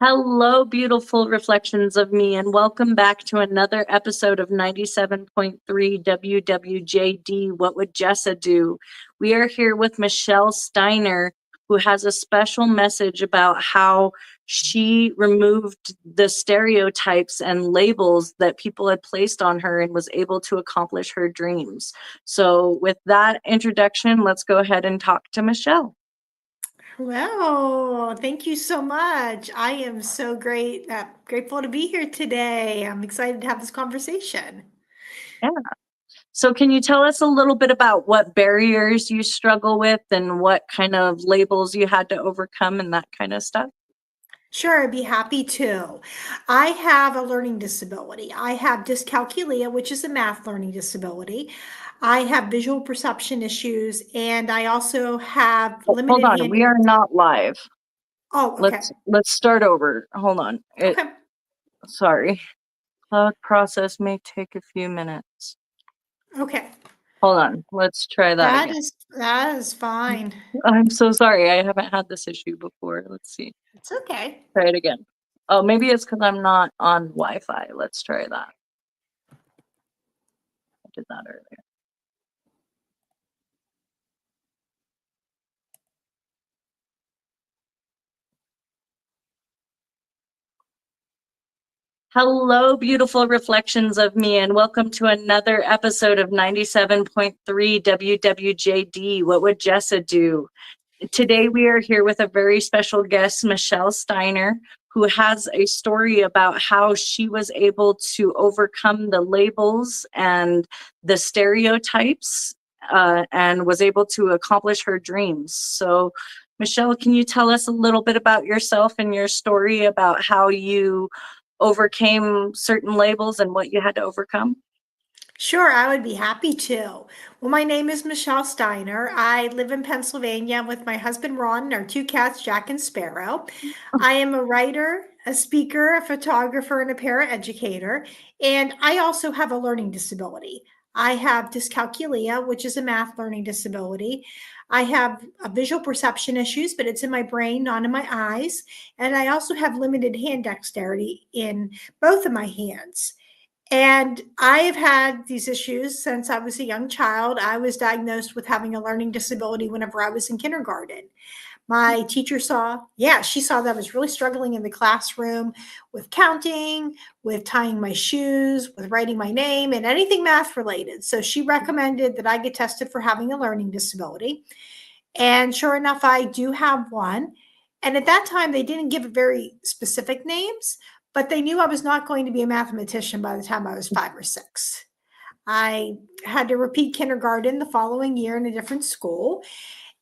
Hello, beautiful reflections of me, and welcome back to another episode of 97.3 WWJD. What would Jessa do? We are here with Michelle Steiner, who has a special message about how she removed the stereotypes and labels that people had placed on her and was able to accomplish her dreams. So, with that introduction, let's go ahead and talk to Michelle. Well, thank you so much. I am so grateful to be here today. I'm excited to have this conversation. Yeah. So can you tell us a little bit about what barriers you struggle with and what kind of labels you had to overcome and that kind of stuff? Sure, I'd be happy to. I have a learning disability. I have dyscalculia, which is a math learning disability. I have visual perception issues, and I also have Hold limited on, hand. we are not live. Oh, okay. Let's start over. Hold on. Okay. Sorry. Cloud process may take a few minutes. Okay. Hold on. Let's try that That again. is fine. I'm so sorry. I haven't had this issue before. Let's see. It's okay. Try it again. Oh, maybe it's because I'm not on Wi-Fi. Let's try that. I did that earlier. Hello, beautiful reflections of me, and welcome to another episode of 97.3 WWJD. What would Jessa do? Today, we are here with a very special guest, Michelle Steiner, who has a story about how she was able to overcome the labels and the stereotypes and was able to accomplish her dreams. So, Michelle, can you tell us a little bit about yourself and your story about how you overcame certain labels and what you had to overcome? Sure, I would be happy to. Well, my name is Michelle Steiner. I live in Pennsylvania with my husband Ron and our two cats, Jack and Sparrow. I am a writer, a speaker, a photographer, and a paraeducator. And I also have a learning disability. I have dyscalculia, which is a math learning disability. I have visual perception issues, but it's in my brain, not in my eyes. And I also have limited hand dexterity in both of my hands. And I have had these issues since I was a young child. I was diagnosed with having a learning disability whenever I was in kindergarten. My teacher she saw that I was really struggling in the classroom with counting, with tying my shoes, with writing my name, and anything math related. So she recommended that I get tested for having a learning disability. And sure enough, I do have one. And at that time, they didn't give very specific names, but they knew I was not going to be a mathematician by the time I was 5 or 6. I had to repeat kindergarten the following year in a different school.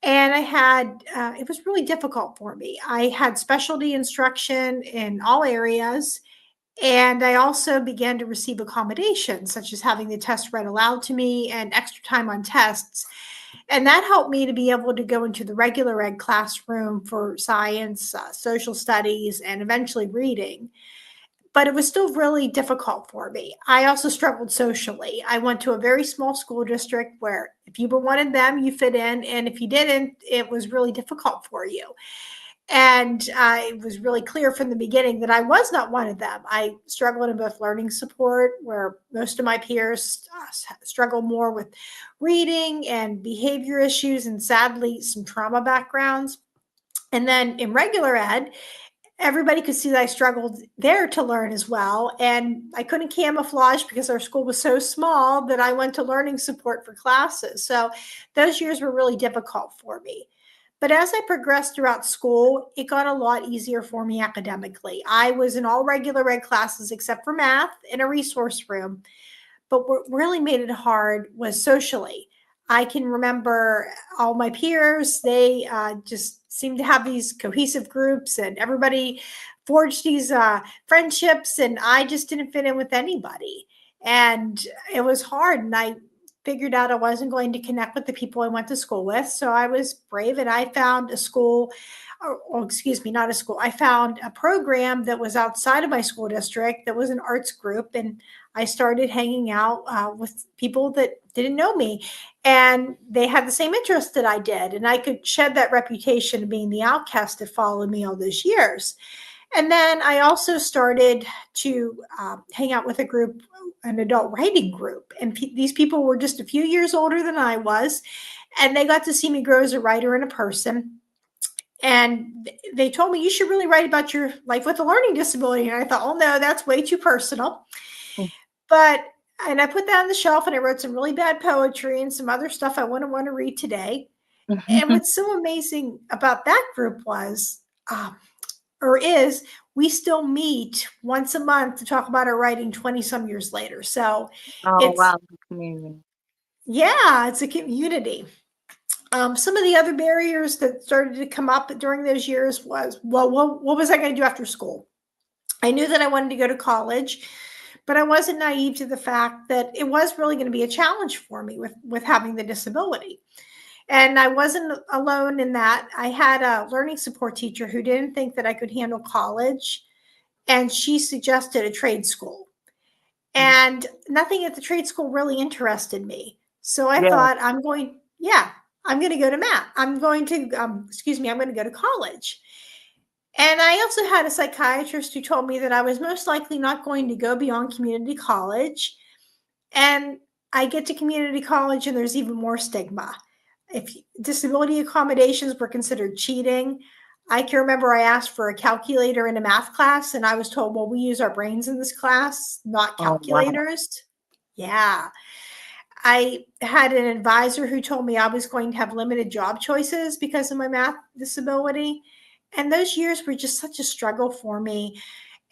And it was really difficult for me. I had specialty instruction in all areas. And I also began to receive accommodations, such as having the test read aloud to me and extra time on tests. And that helped me to be able to go into the regular ed classroom for science, social studies, and eventually reading. But it was still really difficult for me. I also struggled socially. I went to a very small school district where if you were one of them, you fit in. And if you didn't, it was really difficult for you. And it was really clear from the beginning that I was not one of them. I struggled in both learning support, where most of my peers struggle more with reading and behavior issues, and sadly, some trauma backgrounds. And then in regular ed, everybody could see that I struggled there to learn as well. And I couldn't camouflage because our school was so small that I went to learning support for classes. So those years were really difficult for me. But as I progressed throughout school, it got a lot easier for me academically. I was in all regular ed classes except for math in a resource room. But what really made it hard was socially. I can remember all my peers, they just seemed to have these cohesive groups and everybody forged these friendships, and I just didn't fit in with anybody. And it was hard. And I figured out I wasn't going to connect with the people I went to school with. So I was brave and I found a school, or excuse me, not a school. I found a program that was outside of my school district that was an arts group. And I started hanging out with people that didn't know me, and they had the same interests that I did. And I could shed that reputation of being the outcast that followed me all those years. And then I also started to hang out with a group, an adult writing group. And these people were just a few years older than I was. And they got to see me grow as a writer and a person. And they told me, you should really write about your life with a learning disability. And I thought, oh no, that's way too personal. And I put that on the shelf, and I wrote some really bad poetry and some other stuff I wouldn't want to read today. And what's so amazing about that group was, is, we still meet once a month to talk about our writing 20 some years later. So wow. Yeah, it's a community. Some of the other barriers that started to come up during those years was, well, what was I going to do after school? I knew that I wanted to go to college, but I wasn't naive to the fact that it was really going to be a challenge for me with having the disability. And I wasn't alone in that. I had a learning support teacher who didn't think that I could handle college, and she suggested a trade school. And nothing at the trade school really interested me. So I thought, I'm going to go to math. I'm going to go to college. And I also had a psychiatrist who told me that I was most likely not going to go beyond community college. And I get to community college and there's even more stigma. If disability accommodations were considered cheating, I can remember I asked for a calculator in a math class and I was told, well, we use our brains in this class, not calculators. Oh, wow. Yeah. I had an advisor who told me I was going to have limited job choices because of my math disability. And those years were just such a struggle for me.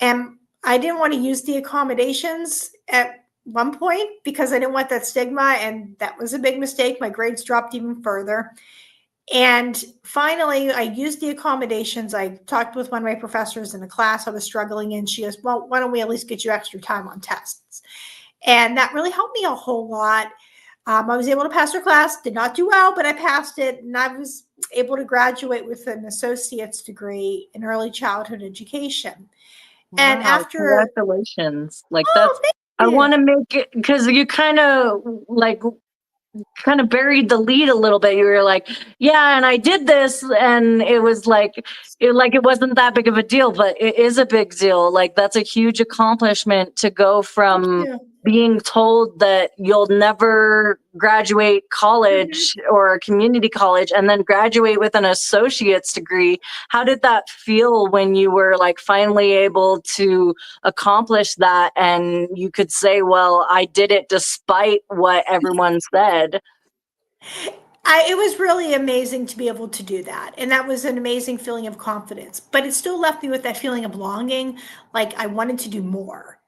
And I didn't want to use the accommodations at one point because I didn't want that stigma. And that was a big mistake. My grades dropped even further. And finally, I used the accommodations. I talked with one of my professors in a class I was struggling in. She goes, well, why don't we at least get you extra time on tests? And that really helped me a whole lot. I was able to pass her class, did not do well, but I passed it. And I was able to graduate with an associate's degree in early childhood education. Wow, and after congratulations. Like that's, I want to make it, because you kind of buried the lead a little bit. You were like, yeah, and I did this, and it was it wasn't that big of a deal, but it is a big deal. Like that's a huge accomplishment to go from being told that you'll never graduate college or community college and then graduate with an associate's degree. How did that feel when you were finally able to accomplish that and you could say, well, I did it despite what everyone said? It was really amazing to be able to do that. And that was an amazing feeling of confidence, but it still left me with that feeling of longing. Like I wanted to do more.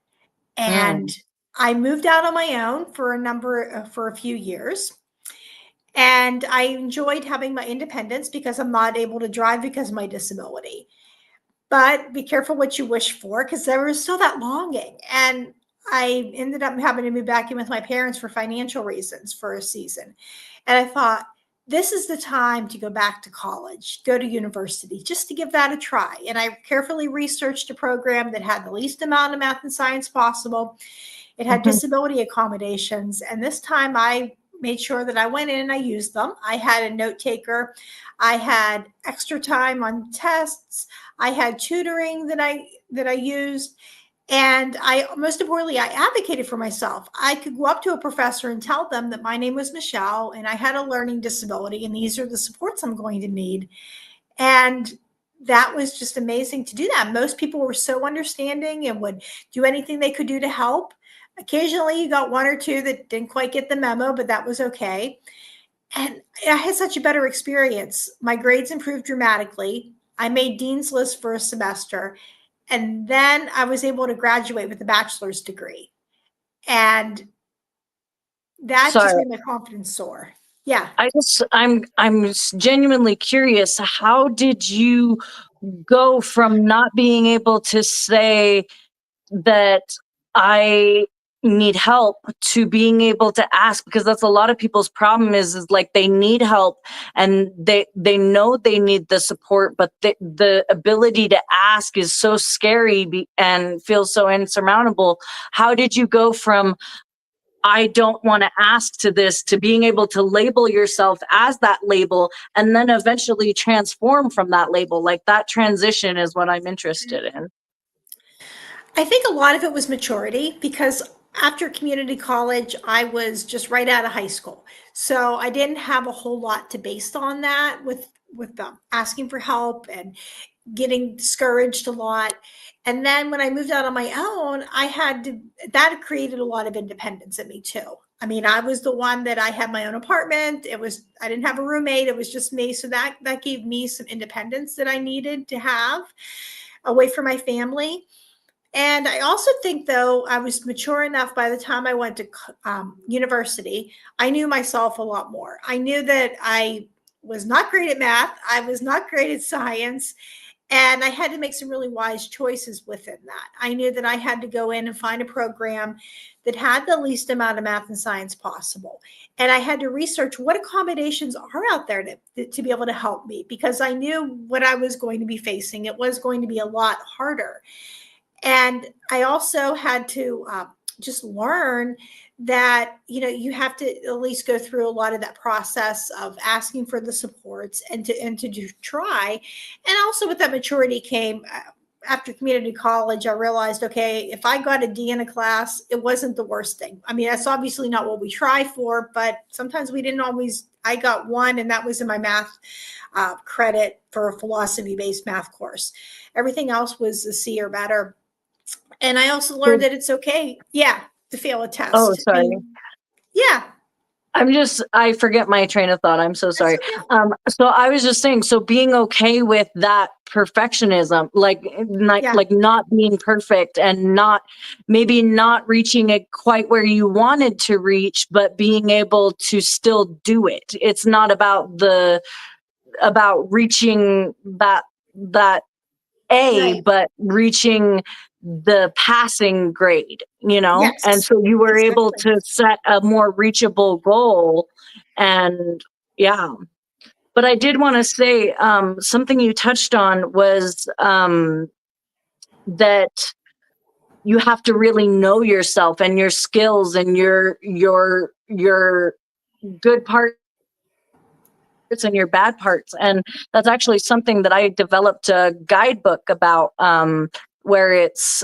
And I moved out on my own for a few years. And I enjoyed having my independence because I'm not able to drive because of my disability. But be careful what you wish for, because there was still that longing. And I ended up having to move back in with my parents for financial reasons for a season. And I thought, this is the time to go back to college, go to university, just to give that a try. And I carefully researched a program that had the least amount of math and science possible. It had disability accommodations. And this time I made sure that I went in and I used them. I had a note taker. I had extra time on tests. I had tutoring that I used. And most importantly, I advocated for myself. I could go up to a professor and tell them that my name was Michelle and I had a learning disability and these are the supports I'm going to need. And that was just amazing to do that. Most people were so understanding and would do anything they could do to help. Occasionally you got one or two that didn't quite get the memo, but that was okay. And I had such a better experience. My grades improved dramatically. I made Dean's List for a semester. And then I was able to graduate with a bachelor's degree. And that just made my confidence soar. Yeah. I'm genuinely curious. How did you go from not being able to say that I need help to being able to ask? Because that's a lot of people's problem is they need help and they know they need the support, but the ability to ask is so scary and feels so insurmountable. How did you go from I don't want to ask to this, to being able to label yourself as that label and then eventually transform from that label. Like that transition is what I'm interested in. I think a lot of it was maturity because after community college, I was just right out of high school. So I didn't have a whole lot to base on that with asking for help and getting discouraged a lot. And then when I moved out on my own, that created a lot of independence in me too. I mean, I was the one that I had my own apartment. I didn't have a roommate. It was just me. So that gave me some independence that I needed to have away from my family. And I also think, though, I was mature enough by the time I went to university. I knew myself a lot more. I knew that I was not great at math. I was not great at science. And I had to make some really wise choices within that. I knew that I had to go in and find a program that had the least amount of math and science possible. And I had to research what accommodations are out there to be able to help me, because I knew what I was going to be facing. It was going to be a lot harder. And I also had to just learn that, you have to at least go through a lot of that process of asking for the supports and to try. And also with that maturity came after community college. I realized, okay, if I got a D in a class, it wasn't the worst thing. I mean, that's obviously not what we try for, but sometimes we didn't always. I got one, and that was in my math credit for a philosophy-based math course. Everything else was a C or better. And I also learned that it's okay, to fail a test. Oh, sorry. Yeah. I forget my train of thought. I'm so sorry. Okay. So I was just saying, so being okay with that perfectionism, like not being perfect and maybe not reaching it quite where you wanted to reach, but being able to still do it. It's not about reaching that A, Right. but reaching the passing grade, Yes. and so you were able Exactly. to set a more reachable goal. And yeah, but I did want to say something you touched on was that you have to really know yourself and your skills and your good parts and your bad parts. And that's actually something that I developed a guidebook about, where it's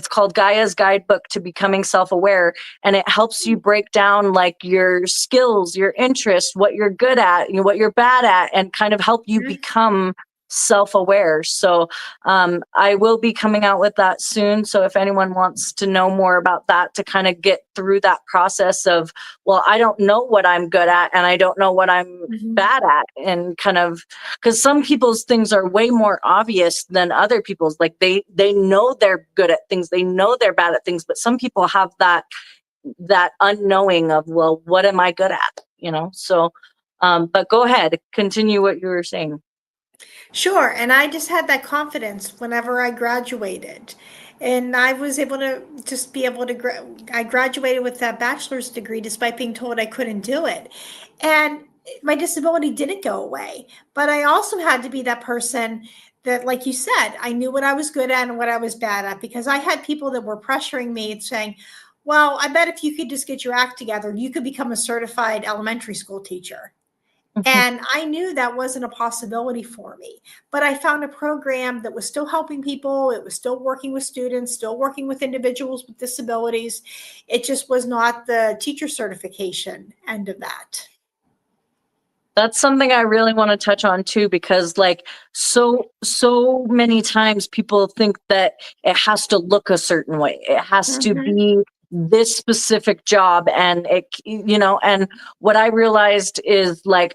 called Gaia's Guidebook to Becoming Self-Aware. And it helps you break down like your skills, your interests, what you're good at, what you're bad at, and kind of help you become self-aware. So I will be coming out with that soon. So if anyone wants to know more about that, to kind of get through that process of, well, I don't know what I'm good at and I don't know what I'm bad at, and kind of, because some people's things are way more obvious than other people's. Like they know they're good at things, they know they're bad at things, but some people have that unknowing of, well, what am I good at? So but go ahead, continue what you were saying. Sure. And I just had that confidence whenever I graduated. And I was able to just be able to, I graduated with that bachelor's degree despite being told I couldn't do it. And my disability didn't go away. But I also had to be that person that, like you said, I knew what I was good at and what I was bad at, because I had people that were pressuring me and saying, well, I bet if you could just get your act together, you could become a certified elementary school teacher. And I knew that wasn't a possibility for me, but I found a program that was still helping people. It was still working with students, still working with individuals with disabilities. It just was not the teacher certification end of that. That's something I really want to touch on too, because like so many times people think that it has to look a certain way. It has to be this specific job. And and what I realized is, like,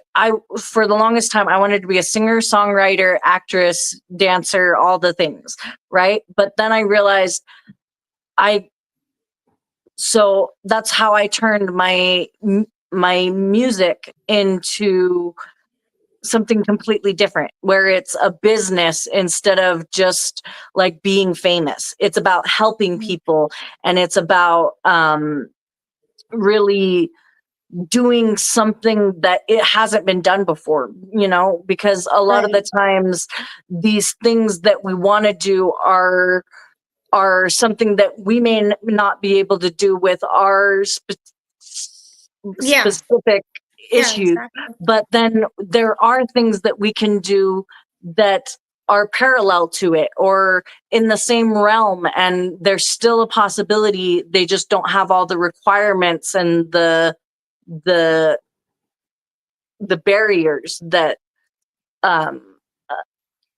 for the longest time, I wanted to be a singer, songwriter, actress, dancer, all the things. Right. But then I realized so that's how I turned my music into something completely different, where it's a business instead of just like being famous. It's about helping people, and it's about really doing something that it hasn't been done before, because a lot of the times these things that we want to do are are something that we may not be able to do with our Yeah. specific Yeah, issues, exactly. but then there are things that we can do that are parallel to it or in the same realm, and there's still a possibility. They just don't have all the requirements and the the barriers that um uh,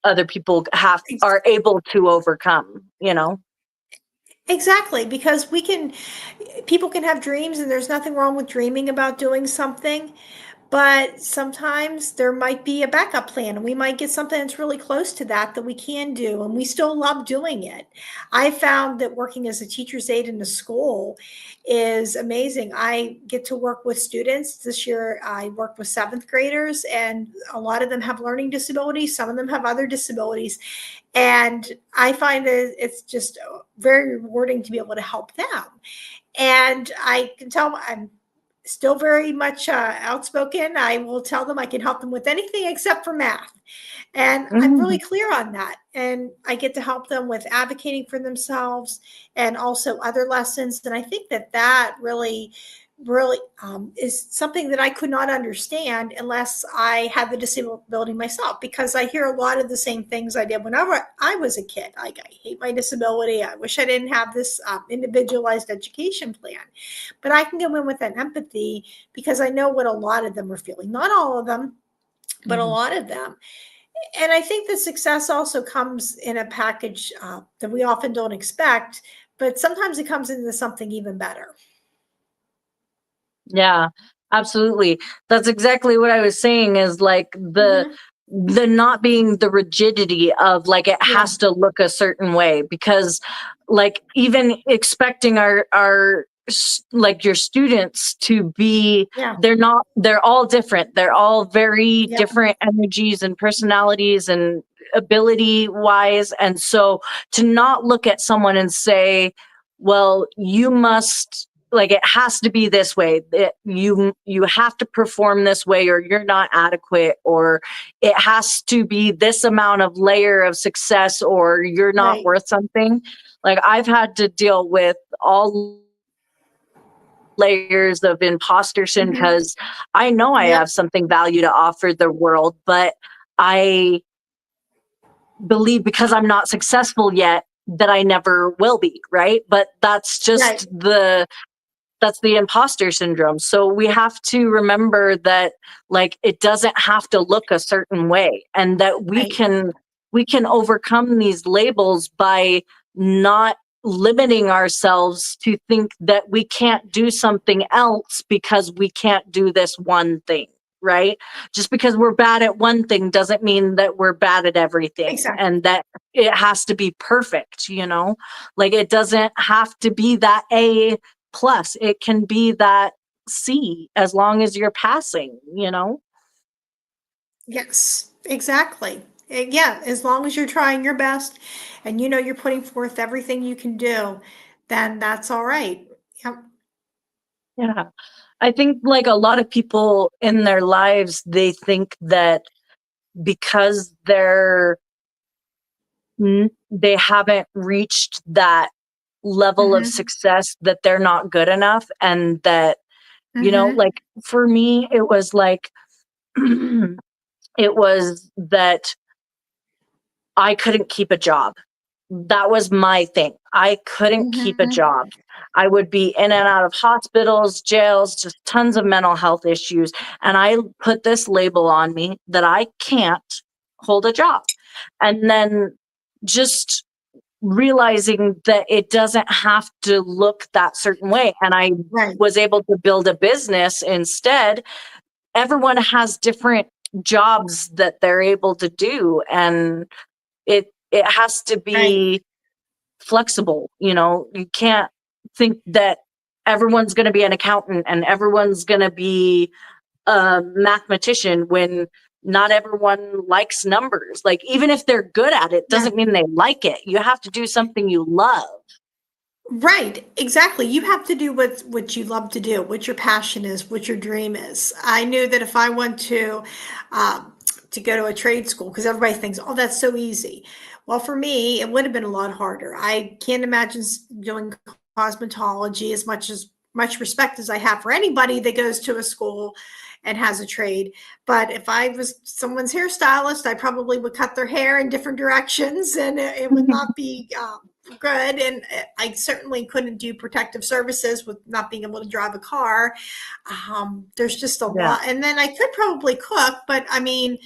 other people are able to overcome, you know. Exactly, because people can have dreams, and there's nothing wrong with dreaming about doing something. But sometimes there might be a backup plan, and we might get something that's really close to that we can do, and we still love doing it. I found that working as a teacher's aide in a school is amazing. I get to work with students. This year, I worked with seventh graders, and a lot of them have learning disabilities. Some of them have other disabilities. And I find that it's just very rewarding to be able to help them. And I can tell I'm still very much outspoken. I will tell them I can help them with anything except for math. And I'm really Mhm. clear on that. And I get to help them with advocating for themselves and also other lessons. And I think that really, really is something that I could not understand unless I had the disability myself, because I hear a lot of the same things I did whenever I was a kid. Like, I hate my disability. I wish I didn't have this individualized education plan. But I can go in with that empathy because I know what a lot of them are feeling. Not all of them, but a Mhm. lot of them. And I think the success also comes in a package that we often don't expect, but sometimes it comes into something even better. Yeah, absolutely. That's exactly what I was saying, is like Hmm. the not being the rigidity of like it Yeah, has to look a certain way, because like even expecting like your students to be, yeah, they're all different. They're all very yeah, different energies and personalities and ability wise. And so to not look at someone and say, well, you must, like, it has to be this way, you have to perform this way or you're not adequate, or it has to be this amount of layer of success or you're not right. worth something. Like, I've had to deal with all layers of imposter syndrome Hmm. because I know I Yep, have something value to offer the world, but I believe because I'm not successful yet that I never will be, right? But right. that's the imposter syndrome. So we have to remember that, like, it doesn't have to look a certain way, and that Right. we can overcome these labels by not limiting ourselves to think that we can't do something else because we can't do this one thing, right? Just because we're bad at one thing doesn't mean that we're bad at everything, Exactly. and that it has to be perfect, you know? Like, it doesn't have to be that A plus, it can be that C as long as you're passing, you know? Yes, exactly. Yeah, as long as you're trying your best and you know you're putting forth everything you can do, then that's all right. Yep. Yeah. I think like a lot of people in their lives, they think that because they haven't reached that level of Hmm. success that they're not good enough, and that, you know, Hmm. like for me, it was like, it was that I couldn't keep a job. That was my thing. I couldn't keep a Hmm. job. I would be in and out of hospitals, jails, just tons of mental health issues. And I put this label on me that I can't hold a job. And then just realizing that it doesn't have to look that certain way. And I Right. was able to build a business instead. Everyone has different jobs that they're able to do. And it has to Right. be flexible. You know, you can't think that everyone's going to be an accountant and everyone's going to be a mathematician when not everyone likes numbers. Like, even if they're good at it Yeah. doesn't mean they like it. You have to do something you love. Right, exactly. You have to do what you love to do, what your passion is, what your dream is. I knew that if I went to uh, to go to a trade school because everybody thinks, oh, that's so easy. Well, for me, it would have been a lot harder. I can't imagine doing cosmetology much respect as I have for anybody that goes to a school and has a trade. But if I was someone's hairstylist, I probably would cut their hair in different directions, and it would not be good. And I certainly couldn't do protective services with not being able to drive a car. There's just a lot. And then I could probably cook, but I mean,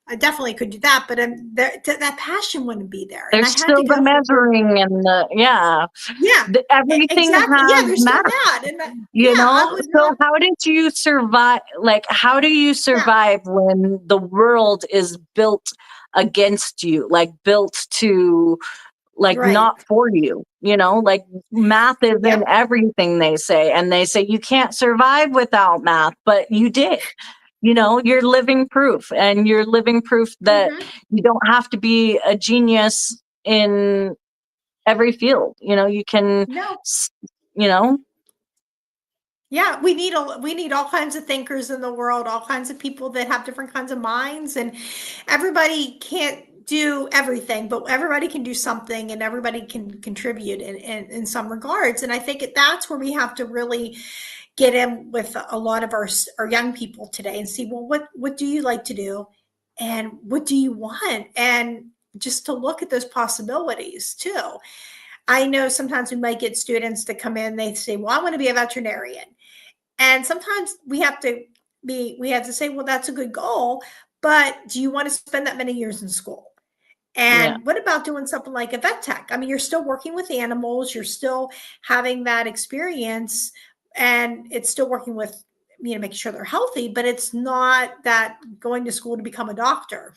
I definitely could do that, but that passion wouldn't be there. There's still the measuring and everything exactly. has There's math, still that. And you know. So how did you survive? Like, how do you survive when the world is built against you, like built to, like, not for you? You know, like math is in everything they say, and they say you can't survive without math, but you did. You know, you're living proof, and you're living proof that you don't have to be a genius in every field. You know, you can, you know. Yeah, we need all kinds of thinkers in the world, all kinds of people that have different kinds of minds, and everybody can't do everything, but everybody can do something, and everybody can contribute in some regards. And I think that's where we have to really get in with a lot of our young people today and see, well, what do you like to do, and what do you want, and just to look at those possibilities too. I know sometimes we might get students that come in, they say, well, I want to be a veterinarian. And sometimes we have to say, well, that's a good goal, but do you want to spend that many years in school? And what about doing something like a vet tech? I mean, you're still working with animals, you're still having that experience, and it's still working with, making sure they're healthy, but it's not that going to school to become a doctor.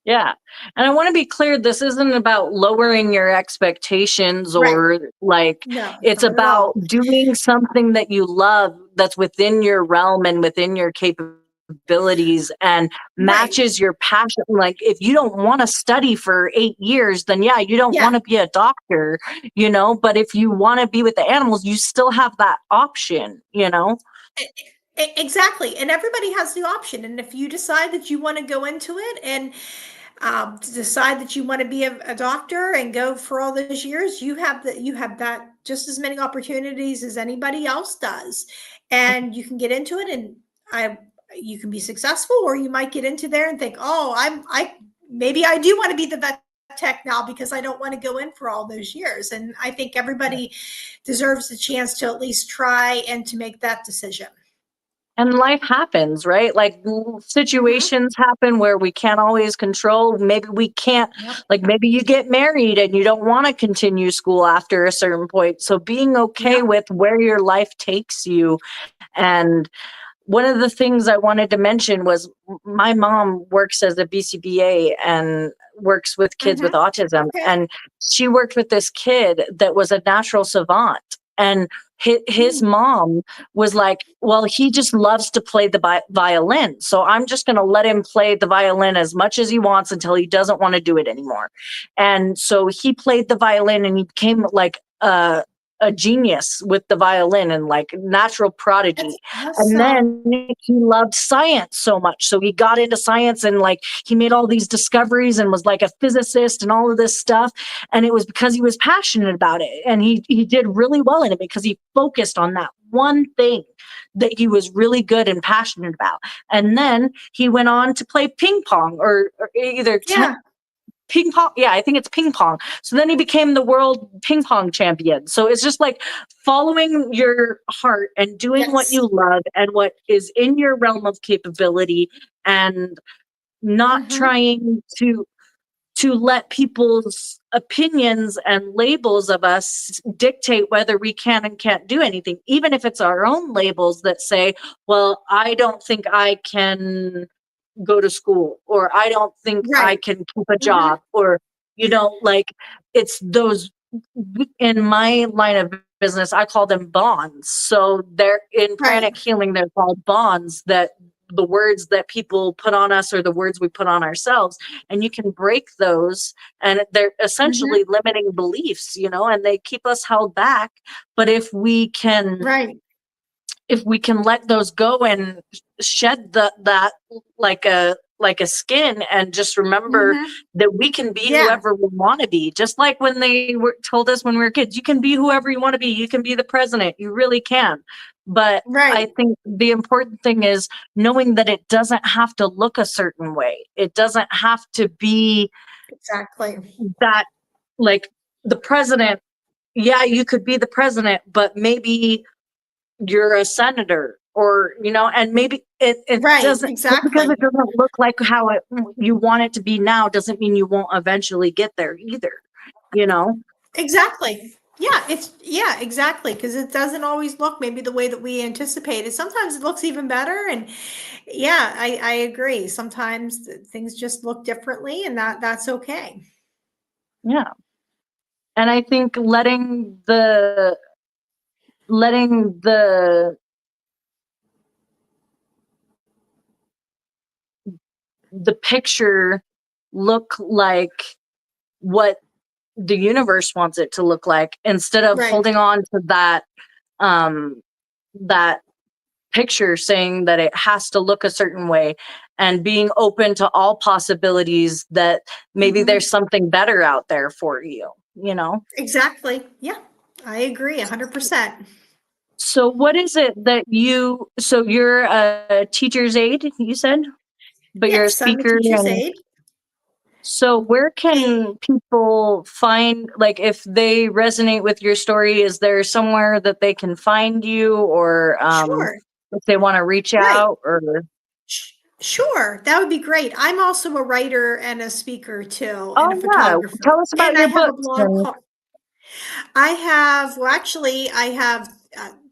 Yeah. And I want to be clear, this isn't about lowering your expectations or it's about doing something that you love, that's within your realm and within your capabilities and matches your passion. Like, if you don't want to study for 8 years, then you don't want to be a doctor, you know, but if you want to be with the animals, you still have that option, you know? Exactly. And everybody has the option. And if you decide that you want to go into it and decide that you want to be a doctor and go for all those years, you have that just as many opportunities as anybody else does. And you can get into it, and you can be successful, or you might get into there and think, oh, maybe I do want to be the vet tech now because I don't want to go in for all those years. And I think everybody deserves the chance to at least try and to make that decision. And life happens, right? Like, situations happen where we can't always control. Maybe we can't, like, maybe you get married and you don't want to continue school after a certain point. So being okay with where your life takes you. And one of the things I wanted to mention was my mom works as a BCBA and works with kids with autism. And she worked with this kid that was a natural savant. And his mom was like, well, he just loves to play the violin. So I'm just going to let him play the violin as much as he wants until he doesn't want to do it anymore. And so he played the violin, and he became like a genius with the violin and like natural prodigy. And then he loved science so much. So he got into science, and like he made all these discoveries and was like a physicist and all of this stuff. And it was because he was passionate about it. And he did really well in it because he focused on that one thing that he was really good and passionate about. And then he went on to play ping pong or either ping pong. Yeah, I think it's ping pong. So then he became the world ping pong champion. So it's just like following your heart and doing what you love and what is in your realm of capability, and not trying to let people's opinions and labels of us dictate whether we can and can't do anything, even if it's our own labels that say, well, I don't think I can go to school, or I don't think I can keep a job, or, you know, like, it's those, in my line of business, I call them bonds. So they're in pranic healing, they're called bonds, that the words that people put on us or the words we put on ourselves, and you can break those, and they're essentially limiting beliefs, you know, and they keep us held back. But if we can let those go and shed that like a like a skin, and just remember Mhm. that we can be Yeah, whoever we want to be. Just like when they told us when we were kids, you can be whoever you want to be. You can be the president. You really can. But I right. think the important thing is knowing that it doesn't have to look a certain way. It doesn't have to be Exactly. that, like, the president. Yeah, you could be the president, but maybe you're a senator, or and maybe it Right, doesn't, just because exactly. it doesn't look like how you want it to be now doesn't mean you won't eventually get there either, you know Exactly. Yeah, exactly. Because it doesn't always look maybe the way that we anticipated. Sometimes it looks even better. And yeah, I agree. Sometimes things just look differently, and that's okay. yeah. And I think letting the picture look like what the universe wants it to look like, instead of Right. holding on to um that picture, saying that it has to look a certain way, and being open to all possibilities, that maybe Hmm. there's something better out there for you. Exactly. Yeah, I agree 100%. So what is it that you're a teacher's aide, you said, but you're a Yes, I'm a speaker, teacher's and aide. so where And can people find, like, if they resonate with your story, is there somewhere that they can find you, or sure. if they want to reach Right. out, or Sure. That would be great. I'm also a writer and a speaker too, and a oh yeah, photographer. tell us about And I your have a books. blog And called actually, I have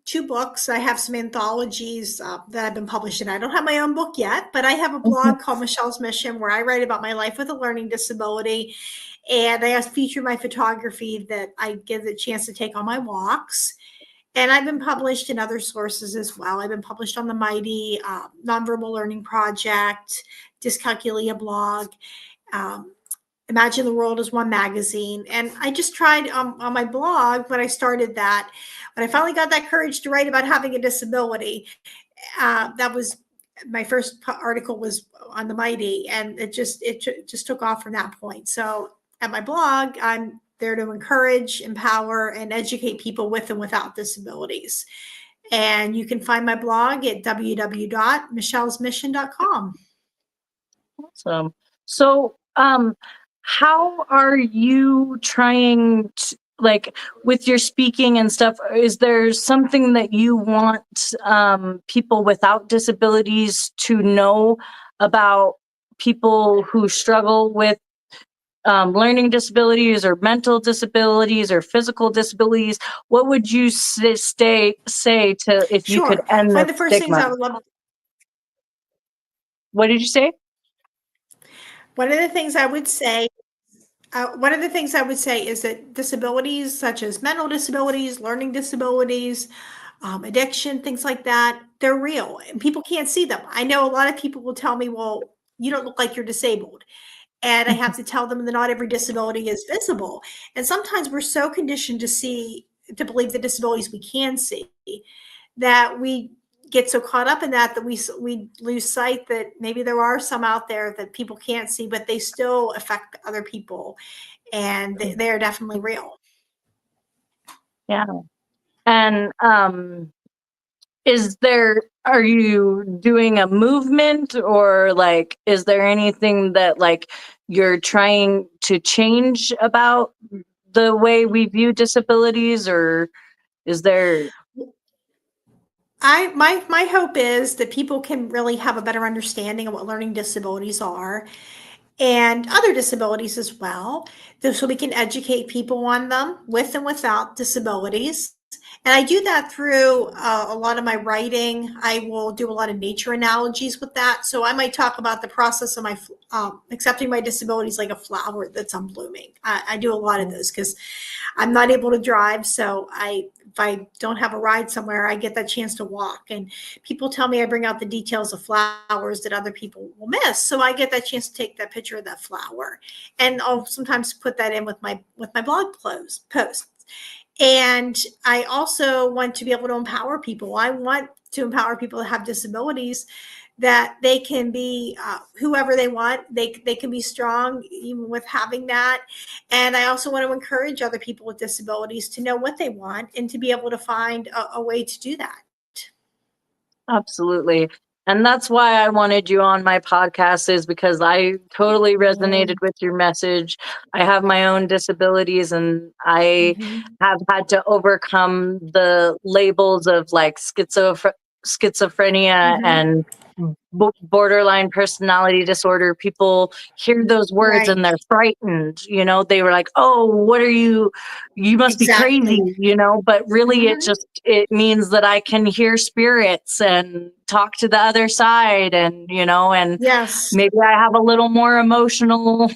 two books. I have some anthologies that I've been publishing. I don't have my own book yet, but I have a Mhm. blog called Michelle's Mission where I write about my life with a learning disability. And I feature my photography that I get the chance to take on my walks. And I've been published in other sources as well. I've been published on the Mighty Nonverbal Learning Project, Dyscalculia blog. Um, Imagine the World as One magazine. And I just tried on my blog when I started that, when I finally got that courage to write about having a disability, that was my first article was on the Mighty, and it just took off from that point. So at my blog, I'm there to encourage, empower, and educate people with and without disabilities. And you can find my blog at www.michellesmission.com. Awesome. So, how are you trying to, like, with your speaking and stuff, is there something that you want people without disabilities to know about people who struggle with learning disabilities, or mental disabilities, or physical disabilities? What would you say to, if you could Sure. end One the of the first things stigma? I would love What did you say? One of the things I would say one of the things I would say is that disabilities such as mental disabilities, learning disabilities, addiction, things like that, they're real and people can't see them. I know a lot of people will tell me, well, you don't look like you're disabled. And I have to tell them that not every disability is visible. And sometimes we're so conditioned to believe the disabilities we can see, that we get so caught up in that we lose sight that maybe there are some out there that people can't see, but they still affect other people, and they are definitely real. Yeah. And are you doing a movement, or, like, is there anything that, like, you're trying to change about the way we view disabilities, or is there? My hope is that people can really have a better understanding of what learning disabilities are and other disabilities as well, so we can educate people on them with and without disabilities. And I do that through a lot of my writing. I will do a lot of nature analogies with that. So I might talk about the process of my accepting my disabilities like a flower that's unblooming. I do a lot of those because I'm not able to drive. So if I don't have a ride somewhere, I get that chance to walk. And people tell me I bring out the details of flowers that other people will miss. So I get that chance to take that picture of that flower. And I'll sometimes put that in with my blog posts. And I also want to be able to empower people. I want to empower people that have disabilities that they can be whoever they want. They can be strong even with having that. And I also want to encourage other people with disabilities to know what they want and to be able to find a way to do that. Absolutely. And that's why I wanted you on my podcast, is because I totally resonated with your message. I have my own disabilities, and I have had to overcome the labels of like schizophrenia and borderline personality disorder. People hear those words Right. and they're frightened. They were like, "Oh, what are you must be crazy," Exactly. but really it means that I can hear spirits and talk to the other side, and and Yes. maybe I have a little more emotional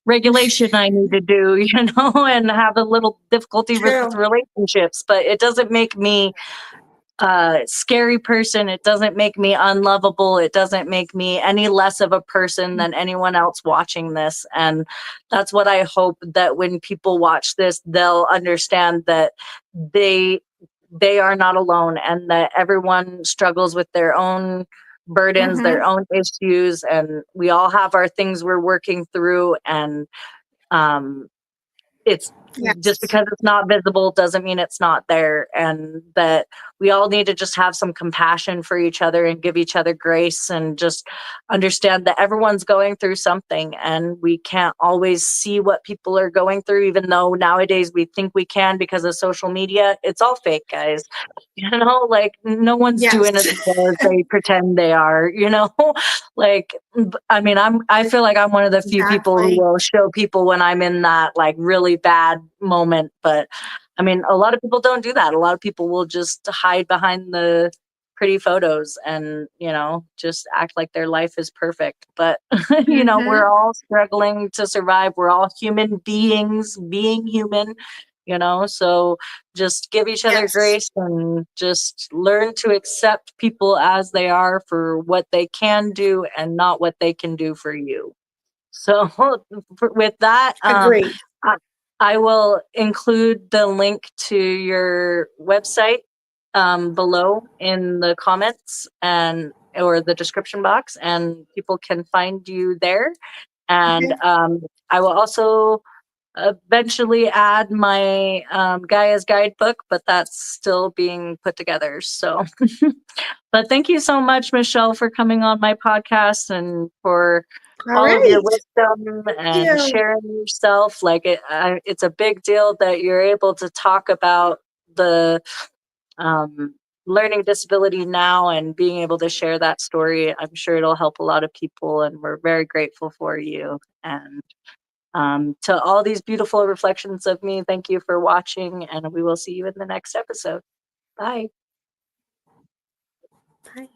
regulation I need to do, and have a little difficulty with True. relationships, but it doesn't make me a scary person. It doesn't make me unlovable. It doesn't make me any less of a person than anyone else watching this. And that's what I hope, that when people watch this, they'll understand that they they are not alone, and that everyone struggles with their own burdens, their own issues, and we all have our things we're working through. And um it's just Yes. because it's not visible doesn't mean it's not there, and that we all need to just have some compassion for each other and give each other grace, and just understand that everyone's going through something, and we can't always see what people are going through, even though nowadays we think we can because of social media. It's all fake, guys. Like no one's Yes. doing as well as they pretend they are. Like, I mean, I feel like I'm one of the few people who Exactly. will show people when I'm in that like really bad moment. But I mean, a lot of people don't do that. A lot of people will just hide behind the pretty photos and, just act like their life is perfect. But, we're all struggling to survive. We're all human beings being human, so just give each other Yes. grace and just learn to accept people as they are for what they can do and not what they can do for you. So with that, Agreed. I, I will include the link to your website below in the comments and or the description box, and people can find you there. And Okay. I will also eventually add my Gaia's guidebook, but that's still being put together. So, but thank you so much, Michelle, for coming on my podcast and for All all of your right. wisdom Thank and you. sharing yourself. Like it's a big deal that you're able to talk about the um, learning disability now and being able to share that story. I'm sure it'll help a lot of people, and we're very grateful for you. And to all these beautiful reflections of me, thank you for watching, and we will see you in the next episode. Bye. Bye.